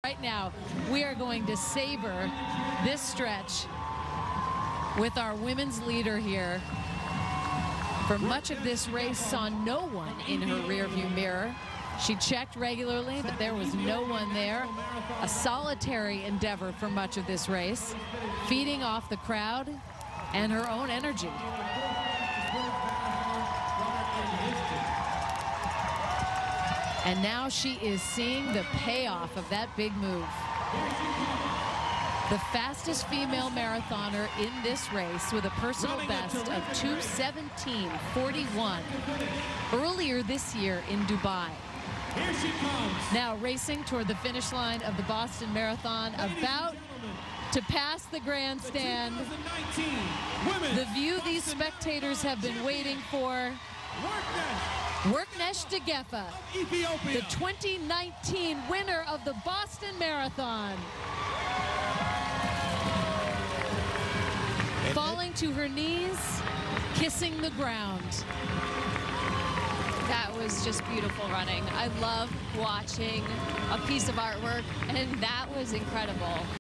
Right now, we are going to savor this stretch with our women's leader here. For much of this race, saw no one in her rearview mirror. She checked regularly, but there was no one there. A solitary endeavor for much of this race, feeding off the crowd and her own energy. And now she is seeing the payoff of that big move. The fastest female marathoner in this race with a personal best of 2:17:41 earlier this year in Dubai. Here she comes. Now racing toward the finish line of the Boston Marathon, about to pass the grandstand. The view these spectators have been waiting for. Worknesh Degefa, the 2019 winner of the Boston Marathon. Falling to her knees, kissing the ground. That was just beautiful running. I love watching a piece of artwork, and that was incredible.